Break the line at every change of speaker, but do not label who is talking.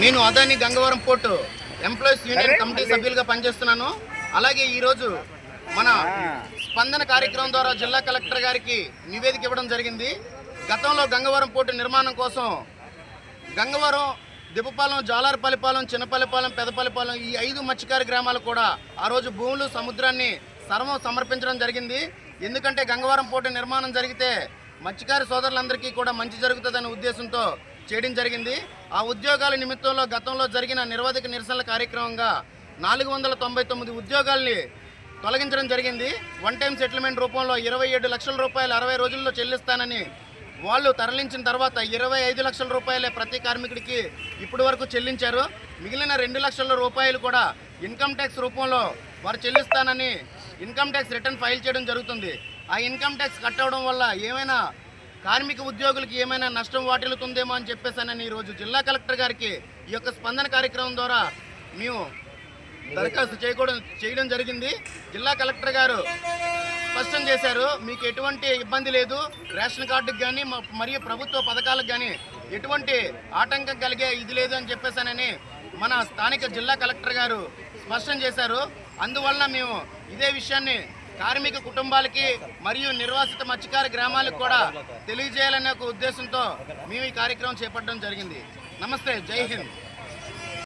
నేను Adani Gangavaram port employees union committee సభ్యులుగా పనిచేస్తున్నాను. అలాగే ఈరోజు మన స్పందన కార్యక్రమం ద్వారా జిల్లా కలెక్టర్ గారికి నివేదిక ఇవ్వడం జరిగింది. గతంలో గంగవరం పోర్టు నిర్మాణం కోసం గంగవరం, దిబ్బపాలెం, జాలారపల్లిపాలెం, చిన్నపల్లిపాలెం, పెదపల్లిపాలెం ఈ 5 మత్స్యకార గ్రామాలు కూడా ఆ రోజు భూములు, సముద్రాన్ని సర్వం సమర్పించడం జరిగింది. ఎందుకంటే గంగవరం పోర్టు నిర్మాణం జరిగితే మత్స్యకార సోదరులందరికీ కూడా మంచి జరుగుతుందనే ఉద్దేశంతో చేయడం జరిగింది. ఆ ఉద్యోగాల నిమిత్తంలో గతంలో జరిగిన నిరవధిక నిరసనల కార్యక్రమంగా 499 ఉద్యోగాల్ని తొలగించడం జరిగింది. వన్ టైం సెటిల్మెంట్ రూపంలో 27 లక్షల రూపాయలు 60 రోజుల్లో చెల్లిస్తానని వాళ్ళు తరలించిన తర్వాత 25 లక్షల రూపాయలే ప్రతి కార్మికుడికి ఇప్పటి వరకు చెల్లించారు. మిగిలిన 2 లక్షల రూపాయలు కూడా ఇన్కమ్ ట్యాక్స్ రూపంలో వారు చెల్లిస్తానని ఇన్కమ్ ట్యాక్స్ రిటర్న్ ఫైల్ చేయడం జరుగుతుంది. ఆ ఇన్కమ్ ట్యాక్స్ కట్ అవడం వల్ల ఏమైనా కార్మిక ఉద్యోగులకి ఏమైనా నష్టం వాటిల్లుతుందేమో అని చెప్పేసానని ఈరోజు జిల్లా కలెక్టర్ గారికి ఈ యొక్క స్పందన కార్యక్రమం ద్వారా మేము దరఖాస్తు చేయడం జరిగింది. జిల్లా కలెక్టర్ గారు స్పష్టం చేశారు, మీకు ఎటువంటి ఇబ్బంది లేదు, రేషన్ కార్డుకి కానీ మరియు ప్రభుత్వ పథకాలకు కానీ ఎటువంటి ఆటంకం కలిగే ఇది లేదు అని చెప్పేసానని మన స్థానిక జిల్లా కలెక్టర్ గారు స్పష్టం చేశారు. అందువలన మేము ఇదే విషయాన్ని కార్మిక కుటుంబాలకి మరియు నిర్వాసిత మత్స్యకార గ్రామాలకు కూడా తెలియజేయాలనే ఒక ఉద్దేశంతో మేము ఈ కార్యక్రమం చేపట్టడం జరిగింది. నమస్తే, జై హింద్.